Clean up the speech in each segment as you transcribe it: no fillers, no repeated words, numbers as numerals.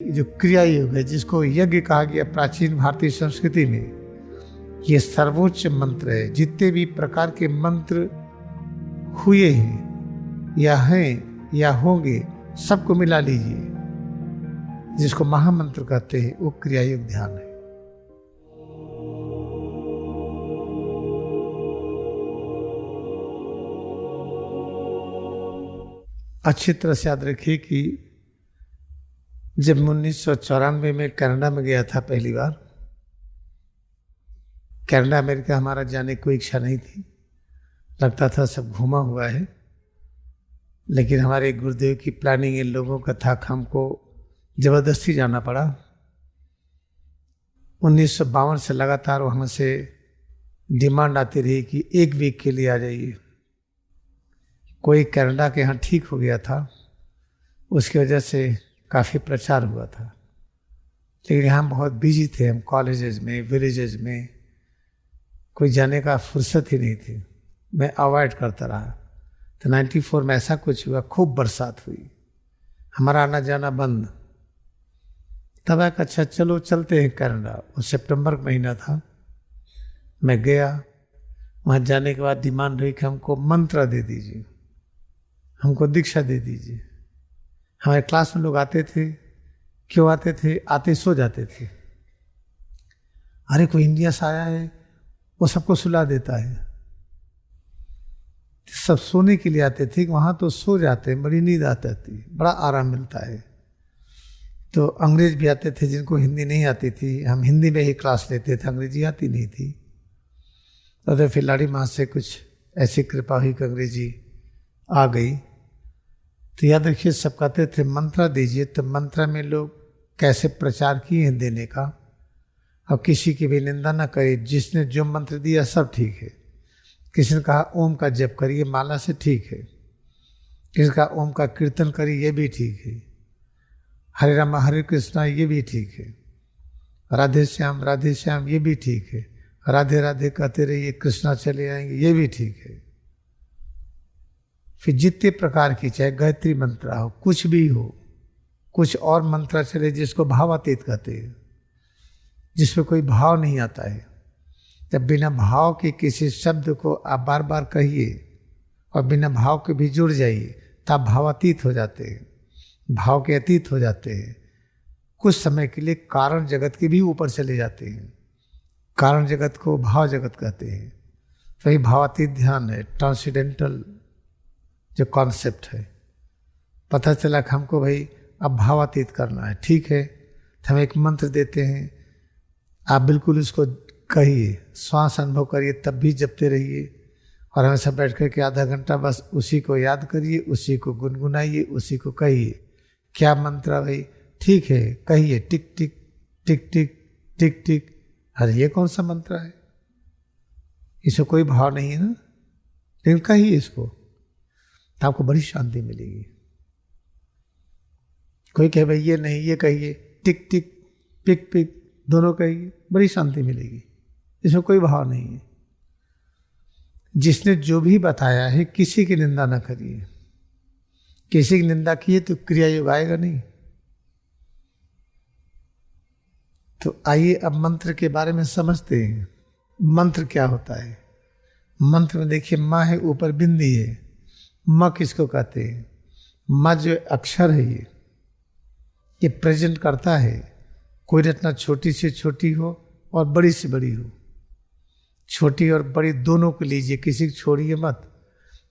जो क्रिया योग है, जिसको यज्ञ कहा गया प्राचीन भारतीय संस्कृति में, ये सर्वोच्च मंत्र है। जितने भी प्रकार के मंत्र हुए हैं या हैं या होंगे, सबको मिला लीजिए, जिसको महामंत्र कहते हैं, वो क्रिया योग ध्यान है। अच्छी तरह से याद रखिए कि जब 1994 में कनाडा में गया था पहली बार, कनाडा अमेरिका हमारा जाने की कोई इच्छा नहीं थी, लगता था सब घूमा हुआ है, लेकिन हमारे गुरुदेव की प्लानिंग इन लोगों का था, हमको जबरदस्ती जाना पड़ा। 1952 से लगातार वहाँ से डिमांड आती रही कि 1 वीक के लिए आ जाइए। कोई कनाडा के यहाँ ठीक हो गया था, उसकी वजह से काफ़ी प्रचार हुआ था, लेकिन यहाँ बहुत बिजी थे हम, कॉलेजेस में, विलेजेस में, कोई जाने का फुर्सत ही नहीं थी। मैं अवॉइड करता रहा। तो 94 में ऐसा कुछ हुआ, खूब बरसात हुई, हमारा आना जाना बंद। तब एक अच्छा चलो चलते हैं कनाडा। वो सितंबर का महीना था। मैं गया, वहाँ जाने के बाद डिमांड हुई कि हमको मंत्र दे दीजिए, हमको दीक्षा दे दीजिए। हमारे क्लास में लोग आते थे, क्यों आते थे? आते सो जाते थे। अरे कोई इंडिया से आया है, वो सबको सुला देता है। सब सोने के लिए आते थे, वहाँ तो सो जाते हैं, बड़ी नींद आती थी, बड़ा आराम मिलता है। तो अंग्रेज भी आते थे जिनको हिंदी नहीं आती थी, हम हिंदी में ही क्लास लेते थे, अंग्रेजी आती नहीं थी। तो फिर लाड़ी माँ से कुछ ऐसी कृपा हुई कि अंग्रेजी आ गई। तो याद रखिए, सब कहते थे मंत्र दीजिए, तो मंत्र में लोग कैसे प्रचार किए हैं देने का, और किसी की भी निंदा ना करिए। जिसने जो मंत्र दिया सब ठीक है। किसी ने कहा ओम का जप करिए माला से, ठीक है। किसी ने कहा ओम का कीर्तन करिए, ये भी ठीक है। हरे राम हरे कृष्णा, ये भी ठीक है। राधे श्याम, ये भी ठीक है। राधे राधे कहते रहिए, कृष्णा चले आएंगे, ये भी ठीक है। फिर जितने प्रकार की, चाहे गायत्री मंत्र हो, कुछ भी हो, कुछ और मंत्र चले जिसको भावातीत कहते हैं, जिसमें कोई भाव नहीं आता है। जब बिना भाव के किसी शब्द को आप बार बार कहिए और बिना भाव के भी जुड़ जाइए, तब भावातीत हो जाते हैं, भाव के अतीत हो जाते हैं। कुछ समय के लिए कारण जगत के भी ऊपर चले जाते हैं। कारण जगत को भाव जगत कहते हैं। तो ये भावातीत ध्यान है, ट्रांसेंडेंटल जो कॉन्सेप्ट है। पता चला कि हमको भाई अब भावातीत करना है, ठीक है। तो हम एक मंत्र देते हैं, आप बिल्कुल उसको कहिए, श्वास अनुभव करिए, तब भी जपते रहिए, और हमेशा बैठ कर के आधा घंटा बस उसी को याद करिए, उसी को गुनगुनाइए, उसी को कहिए। क्या मंत्र भाई? ठीक है, कहिए, टिक टिक टिक टिक टिक टिक। अरे ये कौन सा मंत्र है? इसमें कोई भाव नहीं है ना, लेकिन कहिए इसको, तो आपको बड़ी शांति मिलेगी। कोई कहे भाई ये नहीं, ये कहिए, टिक टिक पिक पिक दोनों कहिए, बड़ी शांति मिलेगी। इसमें कोई भाव नहीं है। जिसने जो भी बताया है, किसी की निंदा ना करिए। किसी की निंदा किए तो क्रिया योग आएगा नहीं। तो आइए अब मंत्र के बारे में समझते हैं। मंत्र क्या होता है? मंत्र में देखिए, माँ है, ऊपर बिंदी है। माँ किसको कहते हैं? माँ जो अक्षर है, ये प्रेजेंट करता है। कोई रचना छोटी से छोटी हो और बड़ी से बड़ी हो। छोटी और बड़ी दोनों को लीजिए, किसी को छोड़िए मत।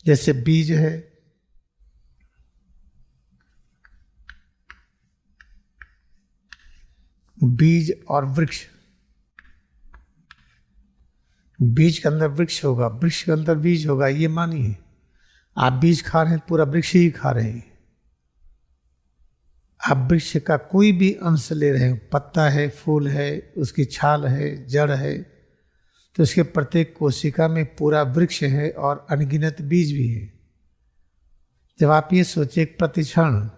जैसे बीज है, बीज और वृक्ष। बीज के अंदर वृक्ष होगा, वृक्ष के अंदर बीज होगा, ये मानिए। आप बीज खा रहे हैं, पूरा वृक्ष ही खा रहे हैं। आप वृक्ष का कोई भी अंश ले रहे हैं, पत्ता है, फूल है, उसकी छाल है, जड़ है, तो उसके प्रत्येक कोशिका में पूरा वृक्ष है और अनगिनत बीज भी है। जब आप ये सोचे, एक प्रतिक्षण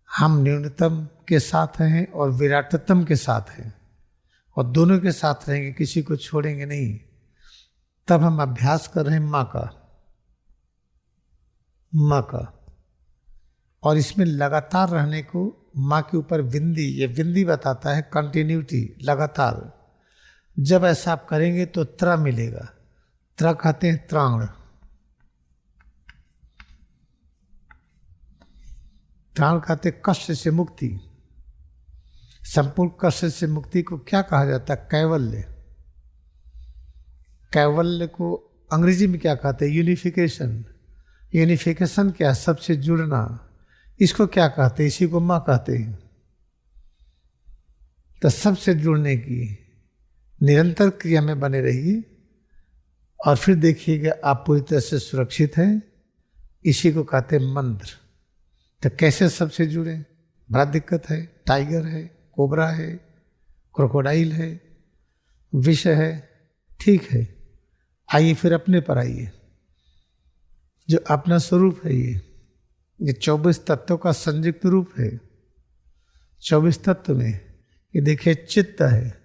हम न्यूनतम के साथ हैं और विराटतम के साथ हैं, और दोनों के साथ रहेंगे, किसी को छोड़ेंगे नहीं, तब हम अभ्यास कर रहे हैं माँ का। और इसमें लगातार रहने को माँ के ऊपर विंदी, ये विंदी बताता है कंटिन्यूटी, लगातार। जब ऐसा आप करेंगे तो त्र मिलेगा। त्र कहते हैं त्राण। त्राण कहते कष्ट से मुक्ति। संपूर्ण कष्ट से मुक्ति को क्या कहा जाता है? कैवल्य। कैवल्य को अंग्रेजी में क्या कहते हैं? यूनिफिकेशन। यूनिफिकेशन क्या? सबसे जुड़ना। इसको क्या कहते हैं? इसी को माँ कहते हैं। तो सबसे जुड़ने की निरंतर क्रिया में बने रहिए और फिर देखिएगा आप पूरी तरह से सुरक्षित हैं। इसी को कहते हैं मंत्र। तो कैसे सबसे जुड़े? बड़ा दिक्कत है। टाइगर है, कोबरा है, क्रोकोडाइल है, विष है, ठीक है। आइए फिर अपने पर आइए। जो अपना स्वरूप है ये 24 तत्वों का संयुक्त रूप है। 24 तत्व में ये देखिए चित्त है।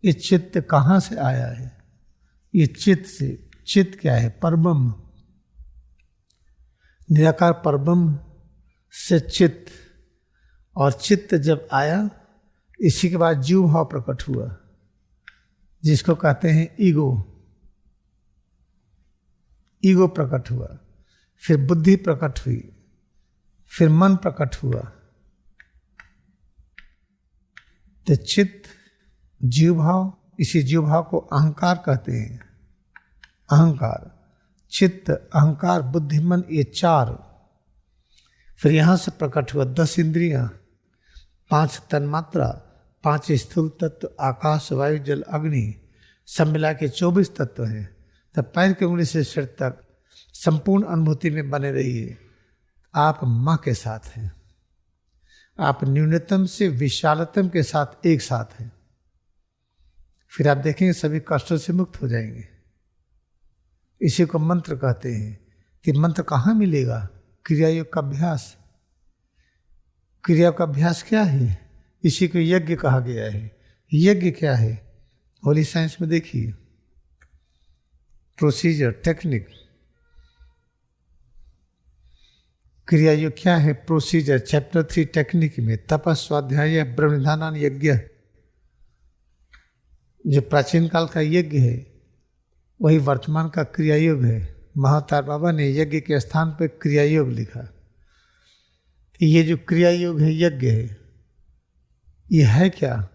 ये चित्त कहाँ से आया है? ये चित्त से। चित्त क्या है? परब्रह्म। निराकार परब्रह्म से चित्त, और चित्त जब आया इसी के बाद जीव भाव प्रकट हुआ, जिसको कहते हैं ईगो। ईगो प्रकट हुआ, फिर बुद्धि प्रकट हुई, फिर मन प्रकट हुआ। तो चित्त, जीव भाव, इसी जीव भाव को अहंकार कहते हैं। अहंकार, चित्त, अहंकार, बुद्धि, मन, ये 4। फिर यहां से प्रकट हुआ 10 इंद्रियां, 5 तन्मात्रा, 5 स्थूल तत्व, आकाश, वायु, जल, अग्नि, सब मिला के 24 तत्व हैं। तब पैर की उंगली से सिर तक संपूर्ण अनुभूति में बने रहिए। आप माँ के साथ हैं। आप न्यूनतम से विशालतम के साथ एक साथ हैं। फिर आप देखेंगे सभी कष्टों से मुक्त हो जाएंगे। इसी को मंत्र कहते हैं। कि मंत्र कहाँ मिलेगा? क्रिया योग का अभ्यास। क्रिया का अभ्यास क्या है? इसी को यज्ञ कहा गया है। यज्ञ क्या है? होली साइंस में देखिए, प्रोसीजर, टेक्निक। क्रिया योग क्या है? प्रोसीजर। चैप्टर 3 टेक्निक में तपस, स्वाध्याय, ब्रह्मनिधान, यज्ञ। जो प्राचीन काल का यज्ञ है वही वर्तमान का क्रिया योग है। महातार बाबा ने यज्ञ के स्थान पर क्रिया योग लिखा। ये जो क्रिया योग है, यज्ञ है, ये है क्या?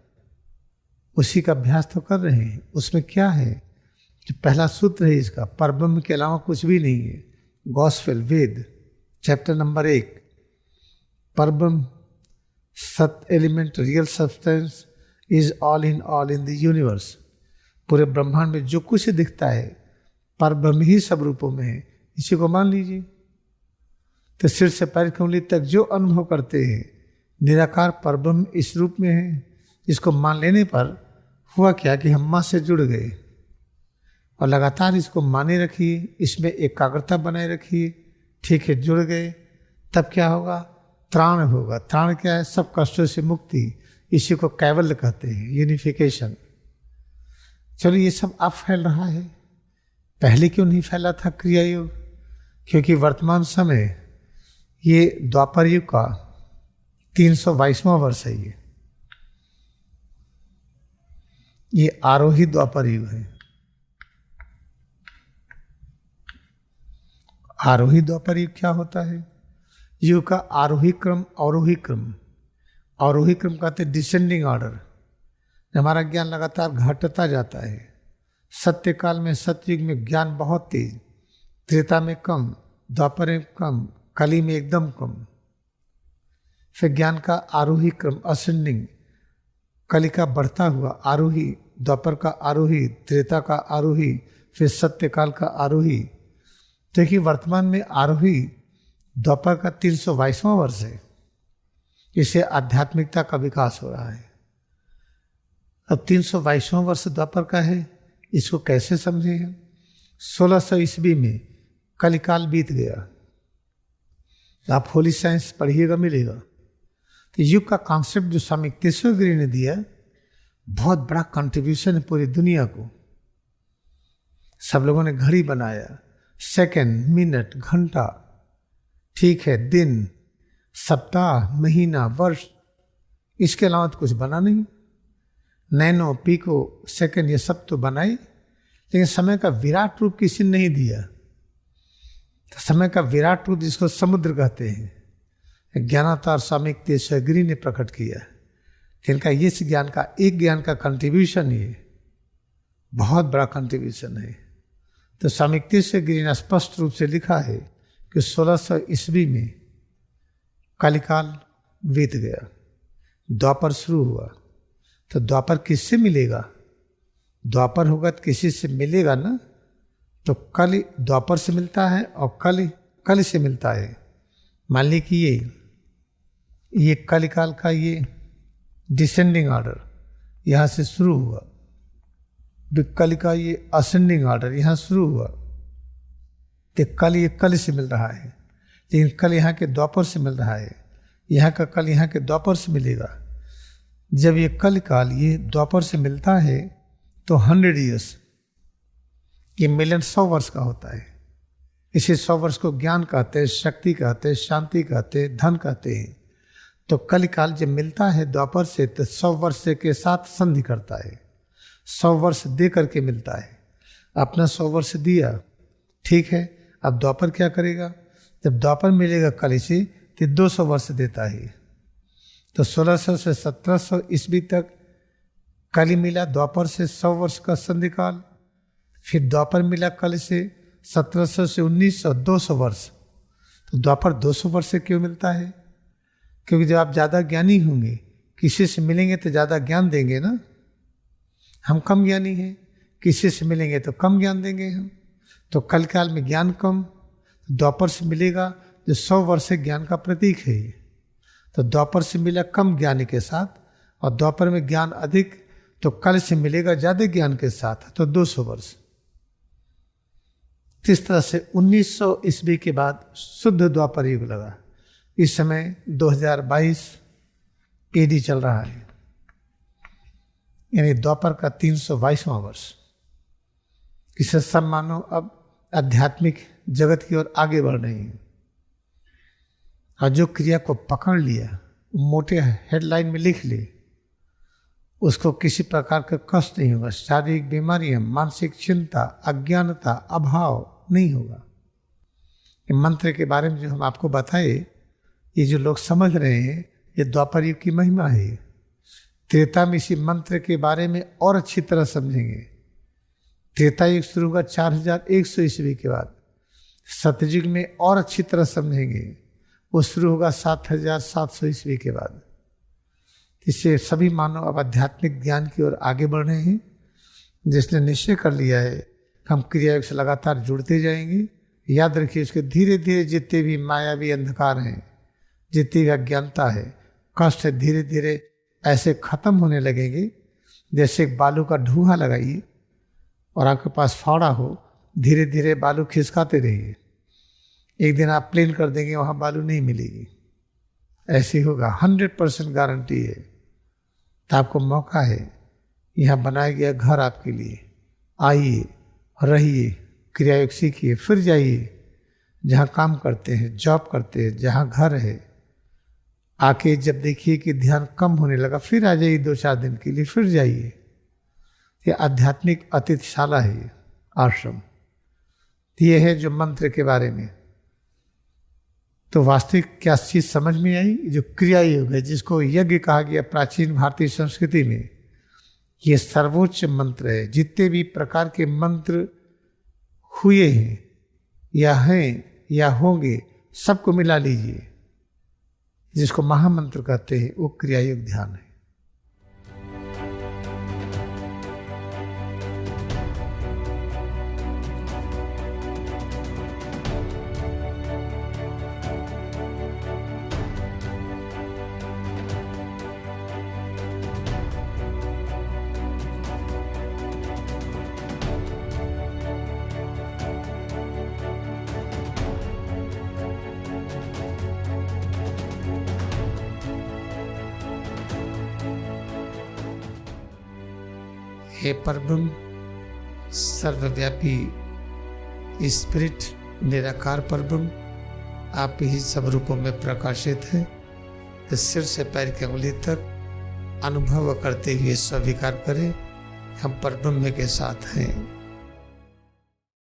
उसी का अभ्यास तो कर रहे हैं। उसमें क्या है? जो पहला सूत्र है इसका, परब्रह्म के अलावा कुछ भी नहीं है। गॉस्पेल, वेद, चैप्टर नंबर 1, परब्रह्म, सत्य, element, real substance is all in the universe. पूरे ब्रह्मांड में जो कुछ दिखता है परब्रह्म ही सब रूपों में है। इसी को मान लीजिए। तो सिर से पैर की उंगली तक जो अनुभव करते हैं निराकार परब्रह्म इस रूप में है। इसको मान लेने पर हुआ क्या कि हम माँ से जुड़ गए। और लगातार इसको माने रखिए, इसमें एकाग्रता बनाए रखिए। ठीक है, जुड़ गए। तब क्या होगा? त्राण होगा। त्राण क्या है? सब कष्टों से मुक्ति। इसी को कैवल्य कहते हैं, यूनिफिकेशन। चलो, ये सब अब फैल रहा है। पहले क्यों नहीं फैला था क्रिया योग? क्योंकि वर्तमान समय ये द्वापर युग का 322वां वर्ष है। ये आरोही द्वापर युग है। आरोही द्वापर युग क्या होता है? युग का आरोही क्रम, अवरोही क्रम। अवरोही क्रम कहते हैं डिसेंडिंग ऑर्डर। हमारा ज्ञान लगातार घटता जाता है। सत्य काल में, सत्ययुग में ज्ञान बहुत तेज, त्रेता में कम, द्वापर में कम, कली में एकदम कम। फिर ज्ञान का आरोही क्रम, असेंडिंग, कली का बढ़ता हुआ आरोही, द्वापर का आरोही, त्रेता का आरोही, फिर सत्य काल का आरोही। देखिए, वर्तमान में आरोही द्वापर का 322वां वर्ष है। इसे आध्यात्मिकता का विकास हो रहा है। अब 322वां वर्ष द्वापर का है। इसको कैसे समझे हम? 1600 ईस्वी में कलिकाल बीत गया। आप होली साइंस पढ़िएगा, मिलेगा। तो युग का कॉन्सेप्ट जो स्वामी तेश्वर गिरी ने दिया, बहुत बड़ा कंट्रीब्यूशन है पूरी दुनिया को। सब लोगों ने घड़ी बनाया, सेकंड, मिनट, घंटा, ठीक है, दिन, सप्ताह, महीना, वर्ष, इसके अलावा तो कुछ बना नहीं। नैनो, पीको, सेकंड, ये सब तो बनाई, लेकिन समय का विराट रूप किसी ने नहीं दिया। तो समय का विराट रूप जिसको समुद्र कहते हैं, ज्ञानावतार स्वामी तेजस्वी गिरि ने प्रकट किया। इनका इस ज्ञान का, एक ज्ञान का कंट्रीब्यूशन ये बहुत बड़ा कंट्रीब्यूशन है। तो स्वामी तेजस्वी गिरि ने स्पष्ट रूप से लिखा है कि 1600 ईस्वी में कलिकाल बीत गया, द्वापर शुरू हुआ। तो द्वापर किससे मिलेगा? द्वापर होगा तो किसी से मिलेगा ना। तो कल द्वापर से मिलता है और कल से मिलता है। मान ली कि ये कलिकाल का ये डिसेंडिंग ऑर्डर यहाँ से शुरू हुआ, कल का ये असेंडिंग ऑर्डर यहाँ शुरू हुआ। तो कल ये कल से मिल रहा है, लेकिन कल यहाँ के द्वापर से मिल रहा है, यहाँ का कल यहाँ के द्वापर से मिलेगा। जब ये कल काल ये द्वापर से मिलता है तो 100 ईयर्स, ये मिलियन 100 वर्ष का होता है। इसी 100 वर्ष को ज्ञान कहते हैं, शक्ति कहते हैं, शांति कहते हैं, धन कहते हैं। तो कल काल जब मिलता है द्वापर से तो 100 वर्ष के साथ संधि करता है, 100 वर्ष दे करके मिलता है। अपना 100 वर्ष दिया, ठीक है। अब द्वापर क्या करेगा? जब द्वापर मिलेगा कल से तो 200 वर्ष देता है। तो 1600 से 1700 ईस्वी तक कल मिला, द्वापर से 100 वर्ष का संधिकाल। फिर द्वापर मिला कल से 1700 से 1900, 200 वर्ष। तो द्वापर 200 वर्ष से क्यों मिलता है? क्योंकि जब आप ज़्यादा ज्ञानी होंगे, किसी से मिलेंगे तो ज़्यादा ज्ञान देंगे ना। हम कम ज्ञानी हैं, किसी से मिलेंगे तो कम ज्ञान देंगे हम। तो कल काल में ज्ञान कम, द्वापर से मिलेगा जो 100 वर्ष से ज्ञान का प्रतीक है। तो द्वापर से मिला कम ज्ञानी के साथ, और द्वापर में ज्ञान अधिक, तो कल से मिलेगा ज्यादा ज्ञान के साथ, तो 200 वर्ष। इस तरह से 1900 ईस्वी के बाद शुद्ध द्वापर युग लगा। इस समय 2022 एडी चल रहा है, यानी द्वापर का 322वां वर्ष। इसे सब मानो अब आध्यात्मिक जगत की ओर आगे बढ़ रही हैं। और जो क्रिया को पकड़ लिया, मोटे हेडलाइन में लिख ले, उसको किसी प्रकार का कष्ट नहीं होगा। शारीरिक बीमारियां, मानसिक चिंता, अज्ञानता, अभाव नहीं होगा। ये मंत्र के बारे में जो हम आपको बताए, ये जो लोग समझ रहे हैं, ये द्वापर युग की महिमा है। त्रेता में इसी मंत्र के बारे में और अच्छी तरह समझेंगे। त्रेता युग शुरू होगा 4100 ईस्वी के बाद। सतयुग में और अच्छी तरह समझेंगे, वो शुरू होगा 7700 ईस्वी के बाद। इससे सभी मानव अब आध्यात्मिक ज्ञान की ओर आगे बढ़ रहे हैं। जिसने निश्चय कर लिया है कि हम क्रिया योग से लगातार जुड़ते जाएंगे, याद रखिए उसके धीरे धीरे जितने भी मायावी अंधकार हैं, जितनी भी अज्ञानता है, कष्ट है, धीरे धीरे ऐसे खत्म होने लगेंगे जैसे एक बालू का ढूंढा लगाइए और आपके पास फावड़ा हो, धीरे धीरे बालू खिसकाते रहिए। एक दिन आप प्लेन कर देंगे, वहाँ बालू नहीं मिलेगी। ऐसे होगा, 100% गारंटी है। तो आपको मौका है, यहाँ बनाया गया घर आपके लिए। आइए, रहिए, क्रिया योग सीखिए, फिर जाइए जहाँ काम करते हैं, जॉब करते हैं, जहाँ घर है। आके जब देखिए कि ध्यान कम होने लगा, फिर आ जाइए 2-4 दिन के लिए, फिर जाइए। ये आध्यात्मिक अतिथिशाला है, ये आश्रम। ये है जो मंत्र के बारे में। तो वास्तविक क्या चीज समझ में आई? जो क्रिया योग है, जिसको यज्ञ कहा गया प्राचीन भारतीय संस्कृति में, ये सर्वोच्च मंत्र है। जितने भी प्रकार के मंत्र हुए हैं या हैं या होंगे, सबको मिला लीजिए। जिसको महामंत्र कहते हैं, वो क्रिया योग ध्यान है। हे परब्रह्म, सर्वव्यापी स्पिरिट निराकार परब्रह्म आप ही सब रूपों में प्रकाशित है। तो सिर से पैर की उंगली तक अनुभव करते हुए स्वीकार करें हम परब्रह्म के साथ हैं।